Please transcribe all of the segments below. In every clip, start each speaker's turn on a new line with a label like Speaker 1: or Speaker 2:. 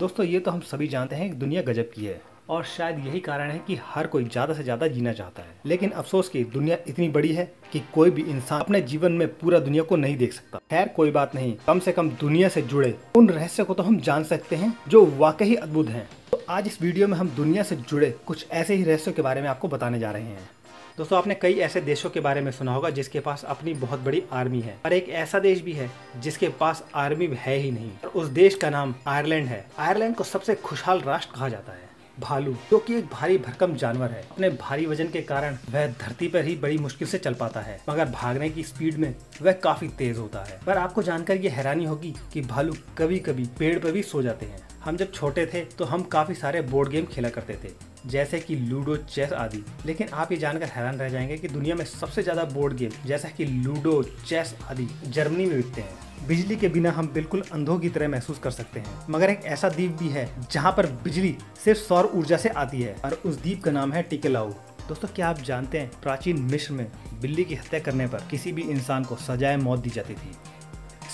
Speaker 1: दोस्तों ये तो हम सभी जानते हैं कि दुनिया गजब की है और शायद यही कारण है कि हर कोई ज़्यादा से ज़्यादा जीना चाहता है। लेकिन अफसोस कि दुनिया इतनी बड़ी है कि कोई भी इंसान अपने जीवन में पूरा दुनिया को नहीं देख सकता। खैर कोई बात नहीं, कम से कम दुनिया से जुड़े उन रहस्य को तो हम जान सकते हैं जो वाकई अद्भुत हैं। तो आज इस वीडियो में हम दुनिया से जुड़े कुछ ऐसे ही रहस्यों के बारे में आपको बताने जा रहे हैं। दोस्तों आपने कई ऐसे देशों के बारे में सुना होगा जिसके पास अपनी बहुत बड़ी आर्मी है, और एक ऐसा देश भी है जिसके पास आर्मी है ही नहीं, और उस देश का नाम आयरलैंड है। आयरलैंड को सबसे खुशहाल राष्ट्र कहा जाता है। भालू जो कि एक भारी भरकम जानवर है, अपने भारी वजन के कारण वह धरती पर ही बड़ी मुश्किल से चल पाता है, मगर भागने की स्पीड में वह काफी तेज होता है। पर आपको जानकर ये हैरानी होगी कि भालू कभी कभी पेड़ पर भी सो जाते हैं। हम जब छोटे थे तो हम काफी सारे बोर्ड गेम खेला करते थे, जैसे कि लूडो, चेस आदि। लेकिन आप ये जानकर हैरान रह जाएंगे कि दुनिया में सबसे ज्यादा बोर्ड गेम जैसा कि लूडो, चेस आदि जर्मनी में बिकते हैं। बिजली के बिना हम बिल्कुल अंधों की तरह महसूस कर सकते हैं, मगर एक ऐसा द्वीप भी है जहाँ पर बिजली सिर्फ सौर ऊर्जा से आती है, और उस द्वीप का नाम है टिकेलाऊ। दोस्तों क्या आप जानते हैं प्राचीन मिस्र में बिल्ली की हत्या करने पर किसी भी इंसान को सजाए मौत दी जाती थी।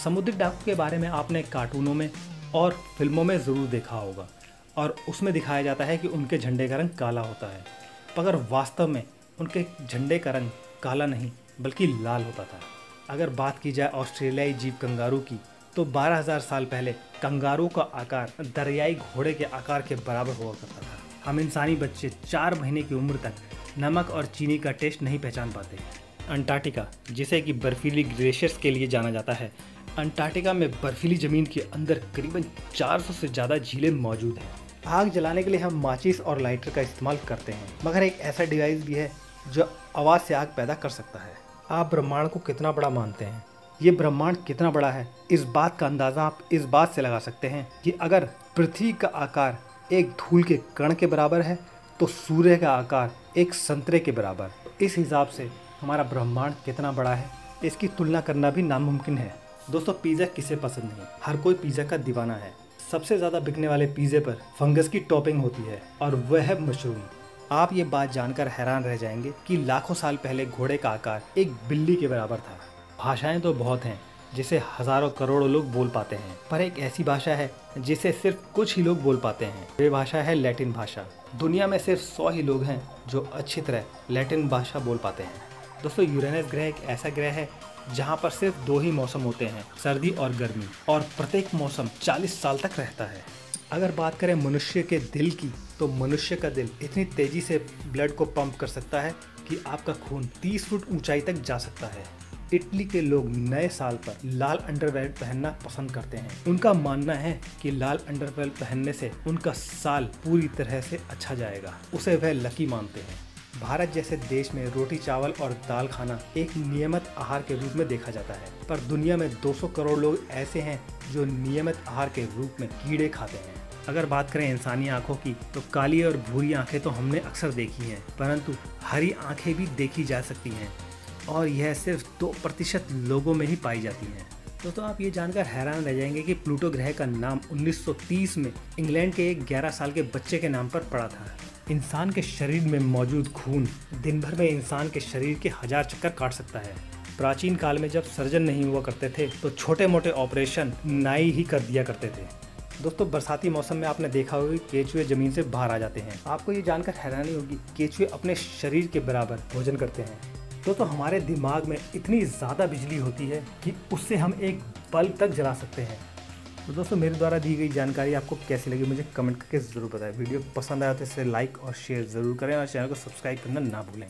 Speaker 1: समुद्री डाकू के बारे में आपने कार्टूनों में और फिल्मों में जरूर देखा होगा, और उसमें दिखाया जाता है कि उनके झंडे का रंग काला होता है, मगर वास्तव में उनके झंडे का रंग काला नहीं बल्कि लाल होता था। अगर बात की जाए ऑस्ट्रेलियाई जीव कंगारू की, तो 12,000 साल पहले कंगारू का आकार दरियाई घोड़े के आकार के बराबर हुआ करता था। हम इंसानी बच्चे 4 महीने की उम्र तक नमक और चीनी का टेस्ट नहीं पहचान पाते। अंटार्कटिका, जिसे कि बर्फीली ग्लेशियर्स के लिए जाना जाता है, अंटार्कटिका में बर्फीली जमीन के अंदर करीबन 400 से ज़्यादा झीलें मौजूद हैं। आग जलाने के लिए हम माचिस और लाइटर का इस्तेमाल करते हैं, मगर एक ऐसा डिवाइस भी है जो आवाज़ से आग पैदा कर सकता है। आप ब्रह्मांड को कितना बड़ा मानते हैं? ये ब्रह्मांड कितना बड़ा है, इस बात का अंदाज़ा आप इस बात से लगा सकते हैं कि अगर पृथ्वी का आकार एक धूल के कण के बराबर है तो सूर्य का आकार एक संतरे के बराबर। इस हिसाब से हमारा ब्रह्मांड कितना बड़ा है, इसकी तुलना करना भी नामुमकिन है। दोस्तों पिज़्ज़ा किसे पसंद नहीं, हर कोई पिज़्ज़ा का दीवाना है। सबसे ज़्यादा बिकने वाले पिज़्ज़े पर फंगस की टॉपिंग होती है, और वह है मशरूम। आप ये बात जानकर हैरान रह जाएंगे कि लाखों साल पहले घोड़े का आकार एक बिल्ली के बराबर था। भाषाएं तो बहुत हैं जिसे हजारों करोड़ों लोग बोल पाते हैं, पर एक ऐसी भाषा है जिसे सिर्फ कुछ ही लोग बोल पाते हैं। वे भाषा है लैटिन भाषा। दुनिया में सिर्फ 100 ही लोग हैं जो अच्छी तरह लैटिन भाषा बोल पाते हैं। दोस्तों यूरेनस ग्रह एक ऐसा ग्रह है जहाँ पर सिर्फ 2 ही मौसम होते हैं, सर्दी और गर्मी, और प्रत्येक मौसम 40 साल तक रहता है। अगर बात करें मनुष्य के दिल की, तो मनुष्य का दिल इतनी तेजी से ब्लड को पंप कर सकता है कि आपका खून 30 फुट ऊंचाई तक जा सकता है। इटली के लोग नए साल पर लाल अंडरवेयर पहनना पसंद करते हैं। उनका मानना है कि लाल अंडरवेयर पहनने से उनका साल पूरी तरह से अच्छा जाएगा, उसे वह लकी मानते हैं। भारत जैसे देश में रोटी, चावल और दाल खाना एक नियमित आहार के रूप में देखा जाता है, पर दुनिया में 200 करोड़ लोग ऐसे हैं जो नियमित आहार के रूप में कीड़े खाते हैं। अगर बात करें इंसानी आंखों की, तो काली और भूरी आंखें तो हमने अक्सर देखी हैं, परंतु हरी आंखें भी देखी जा सकती हैं, और यह सिर्फ 2% लोगों में ही पाई जाती हैं। तो आप ये जानकर हैरान रह जाएंगे कि प्लूटो ग्रह का नाम 1930 में इंग्लैंड के एक 11 साल के बच्चे के नाम पर पड़ा था। इंसान के शरीर में मौजूद खून दिन भर में इंसान के शरीर के 1000 चक्कर काट सकता है। प्राचीन काल में जब सर्जन नहीं हुआ करते थे तो छोटे मोटे ऑपरेशन नाई ही कर दिया करते थे। दोस्तों बरसाती मौसम में आपने देखा होगा कि केचुए जमीन से बाहर आ जाते हैं। आपको ये जानकर हैरानी होगी केचुए अपने शरीर के बराबर भोजन करते हैं। तो हमारे दिमाग में इतनी ज़्यादा बिजली होती है कि उससे हम एक बल्ब तक जला सकते हैं। तो दोस्तों मेरे द्वारा दी गई जानकारी आपको कैसी लगी मुझे कमेंट करके ज़रूर बताएं। वीडियो पसंद आया तो इसे लाइक और शेयर ज़रूर करें, और चैनल को सब्सक्राइब करना ना भूलें।